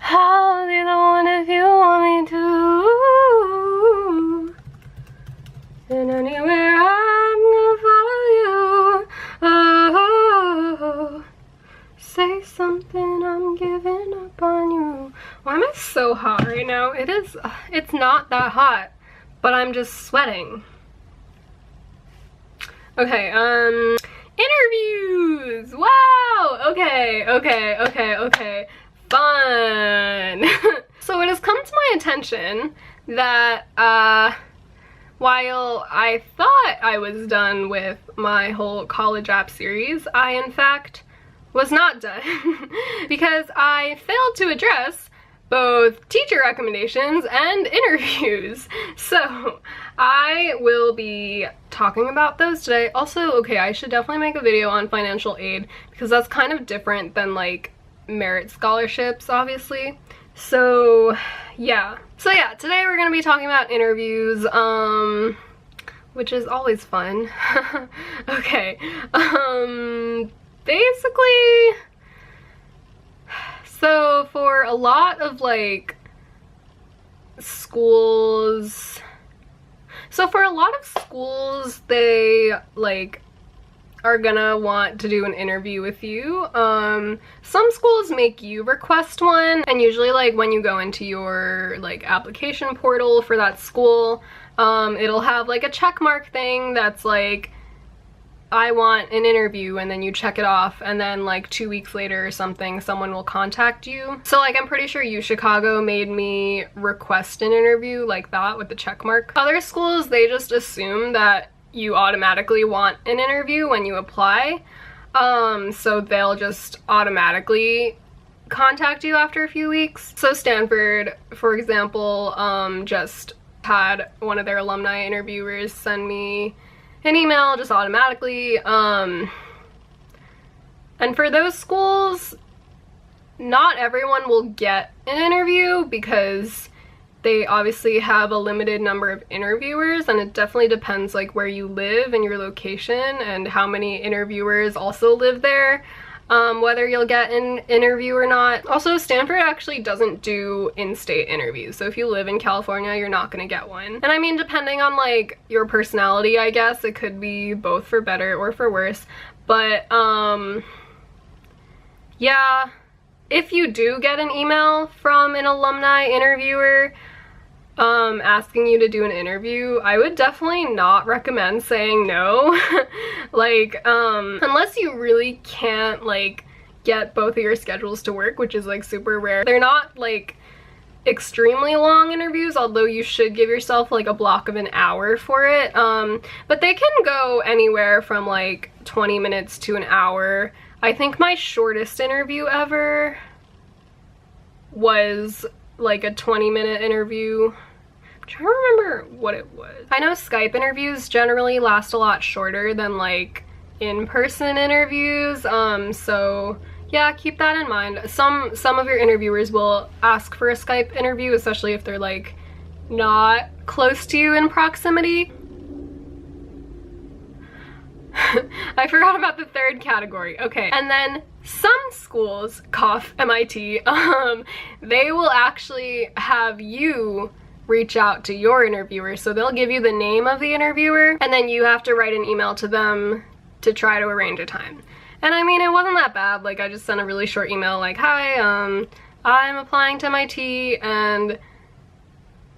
I'll be the one if you want me to. And anywhere I'm gonna follow you. Oh, say something, I'm giving up on you. Why am I so hot right now? It's not that hot, but I'm just sweating. Okay, interviews! Wow! Okay. Fun! So it has come to my attention that, while I thought I was done with my whole college app series, I in fact was not done because I failed to address both teacher recommendations and interviews. So I will be talking about those today. Also, okay, I should definitely make a video on financial aid because that's kind of different than like merit scholarships, obviously. So yeah, today we're gonna be talking about interviews, which is always fun. Okay, basically, so for a lot of like schools, they like are gonna want to do an interview with you. Some schools make you request one, and usually like when you go into your like application portal for that school, it'll have like a check mark thing that's like, I want an interview, and then you check it off, and then like 2 weeks later or something, someone will contact you. So like I'm pretty sure UChicago made me request an interview like that with the check mark. Other schools, they just assume that you automatically want an interview when you apply, so they'll just automatically contact you after a few weeks. So Stanford, for example, just had one of their alumni interviewers send me an email just automatically, and for those schools, not everyone will get an interview because they obviously have a limited number of interviewers, and it definitely depends like where you live and your location and how many interviewers also live there, whether you'll get an interview or not. Also, Stanford actually doesn't do in-state interviews, so if you live in California, you're not gonna get one. And I mean, depending on like your personality, I guess, it could be both for better or for worse. But yeah, if you do get an email from an alumni interviewer asking you to do an interview, I would definitely not recommend saying no. Like, unless you really can't like get both of your schedules to work, which is like super rare. They're not like extremely long interviews, although you should give yourself like a block of an hour for it. But they can go anywhere from like 20 minutes to an hour. I think my shortest interview ever was like a 20-minute interview. I'm trying to remember what it was. I know Skype interviews generally last a lot shorter than like in-person interviews, so yeah, keep that in mind. Some of your interviewers will ask for a Skype interview, especially if they're like not close to you in proximity. I forgot about the third category. Okay, and then some schools, cough, MIT, they will actually have you reach out to your interviewer. So they'll give you the name of the interviewer, and then you have to write an email to them to try to arrange a time. And I mean, it wasn't that bad. Like, I just sent a really short email like, hi, I'm applying to MIT, and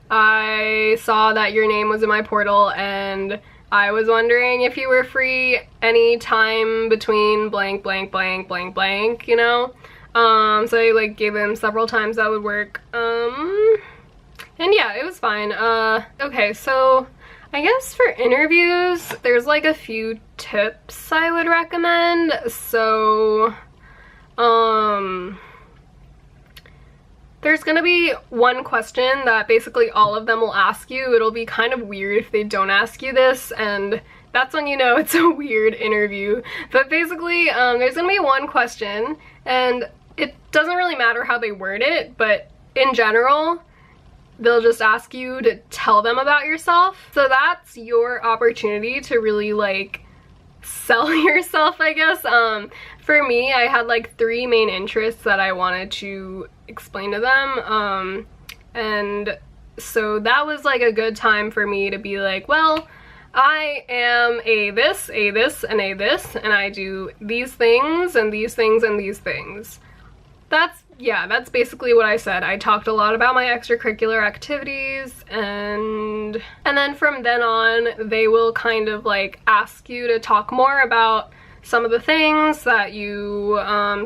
I saw that your name was in my portal, and I was wondering if you were free any time between blank, blank, blank, blank, blank, you know? So I like gave him several times that would work. And yeah, it was fine. Okay, so I guess for interviews, there's like a few tips I would recommend. So, there's gonna be one question that basically all of them will ask you. It'll be kind of weird if they don't ask you this, and that's when you know it's a weird interview. But basically, there's gonna be one question, and it doesn't really matter how they word it, but in general, they'll just ask you to tell them about yourself. So that's your opportunity to really like sell yourself, I guess. for me, I had like 3 main interests that I wanted to explain to them, and so that was like a good time for me to be like, well, I am a this, and a this, and I do these things, and these things, and these things. That's basically what I said. I talked a lot about my extracurricular activities, and then from then on, they will kind of like ask you to talk more about some of the things that you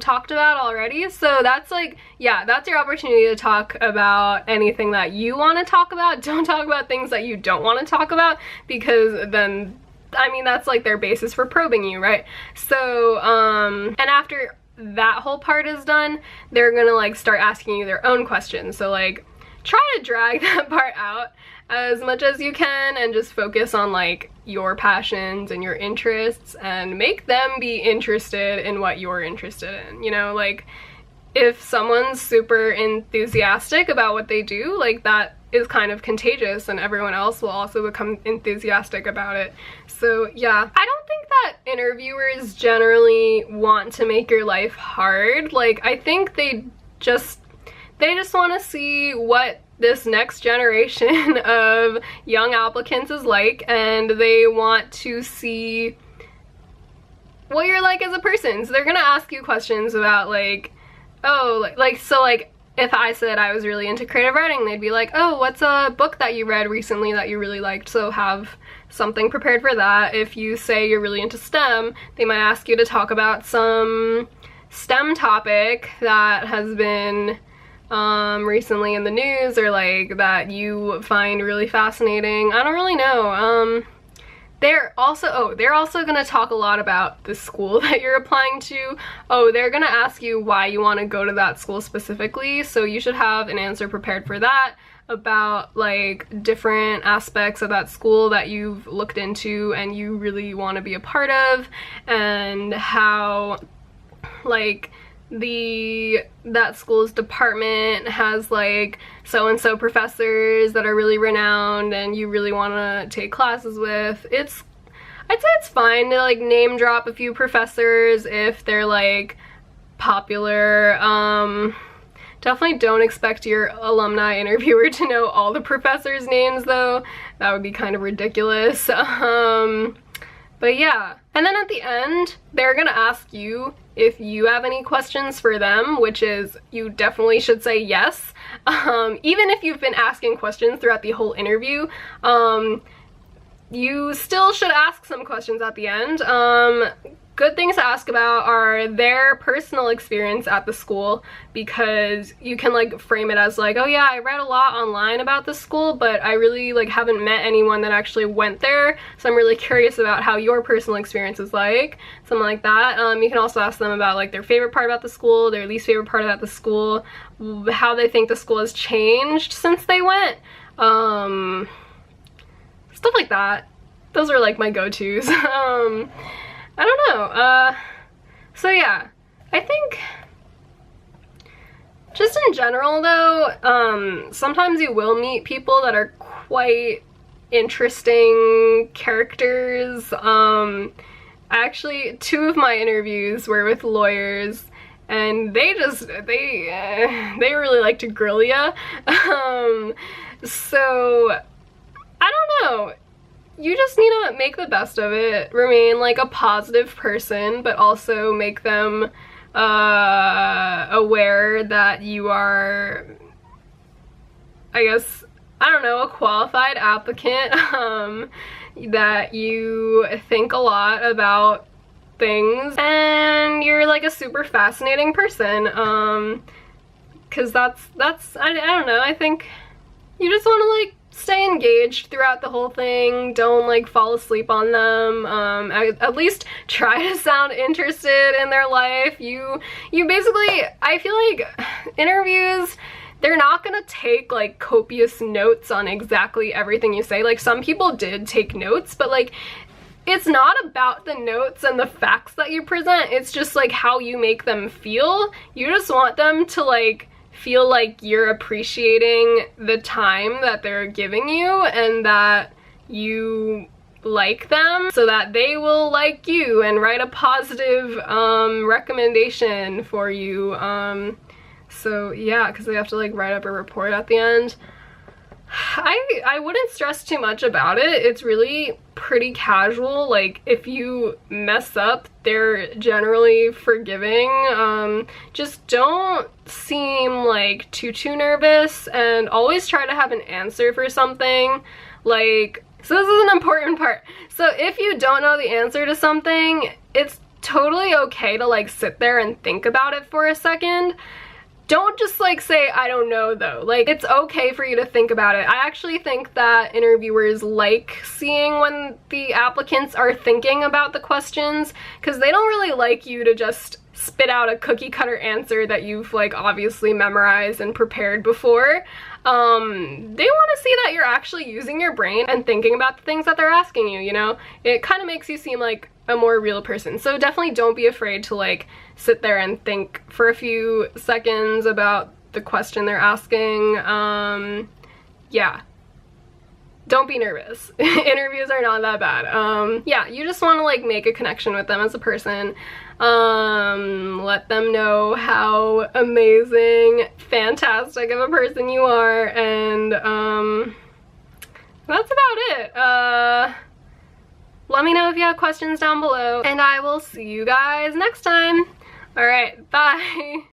talked about already. So that's like, yeah, that's your opportunity to talk about anything that you want to talk about. Don't talk about things that you don't want to talk about, because then, I mean, that's like their basis for probing you, right? So, and after that whole part is done, they're gonna like start asking you their own questions. So like, try to drag that part out as much as you can and just focus on like your passions and your interests, and make them be interested in what you're interested in. You know, like if someone's super enthusiastic about what they do, like that is kind of contagious, and everyone else will also become enthusiastic about it. So yeah, I don't think that interviewers generally want to make your life hard. Like, I think they just want to see what this next generation of young applicants is like, and they want to see what you're like as a person. So they're gonna ask you questions about like, oh, so like if I said I was really into creative writing, they'd be like, oh, what's a book that you read recently that you really liked? So have something prepared for that. If you say you're really into STEM, they might ask you to talk about some STEM topic that has been recently in the news, or like that you find really fascinating. I don't really know. They're also going to talk a lot about the school that you're applying to. Oh, they're going to ask you why you want to go to that school specifically, so you should have an answer prepared for that, about like different aspects of that school that you've looked into and you really want to be a part of, and how like that school's department has like so-and-so professors that are really renowned and you really want to take classes with. I'd say it's fine to like name drop a few professors if they're like popular. Definitely don't expect your alumni interviewer to know all the professors' names though. That would be kind of ridiculous. But yeah, and then at the end, they're gonna ask you if you have any questions for them, which is, you definitely should say yes. Even if you've been asking questions throughout the whole interview, you still should ask some questions at the end. Good things to ask about are their personal experience at the school, because you can like frame it as like, oh yeah, I read a lot online about this school, but I really like haven't met anyone that actually went there, so I'm really curious about how your personal experience is like, something like that. You can also ask them about like their favorite part about the school, their least favorite part about the school, how they think the school has changed since they went, stuff like that. Those are like my go-tos. I don't know, so yeah, I think just in general though, sometimes you will meet people that are quite interesting characters. Actually, 2 of my interviews were with lawyers, and they really like to grill ya. So, I don't know. You just need to make the best of it, remain like a positive person, but also make them aware that you are, I guess, I don't know, a qualified applicant, that you think a lot about things, and you're like a super fascinating person, because that's I don't know, I think you just want to like stay engaged throughout the whole thing. Don't like fall asleep on them. At least try to sound interested in their life. You basically, I feel like interviews, they're not gonna take like copious notes on exactly everything you say. Like, some people did take notes, but like, it's not about the notes and the facts that you present. It's just like how you make them feel. You just want them to like feel like you're appreciating the time that they're giving you, and that you like them so that they will like you and write a positive recommendation for you. So yeah, because they have to like write up a report at the end. I wouldn't stress too much about it. It's really pretty casual. Like, if you mess up, they're generally forgiving. Just don't seem like too nervous, and always try to have an answer for something. Like, so this is an important part. So if you don't know the answer to something, it's totally okay to like sit there and think about it for a second. Don't just like say, I don't know though. Like, it's okay for you to think about it. I actually think that interviewers like seeing when the applicants are thinking about the questions, because they don't really like you to just spit out a cookie cutter answer that you've like obviously memorized and prepared before. They want to see that you're actually using your brain and thinking about the things that they're asking you, you know? It kind of makes you seem like a more real person. So definitely don't be afraid to like sit there and think for a few seconds about the question they're asking. Yeah. Don't be nervous. Interviews are not that bad. Yeah, you just want to like make a connection with them as a person. Let them know how amazing, fantastic of a person you are, and that's about it. Let me know if you have questions down below, and I will see you guys next time. Alright, bye!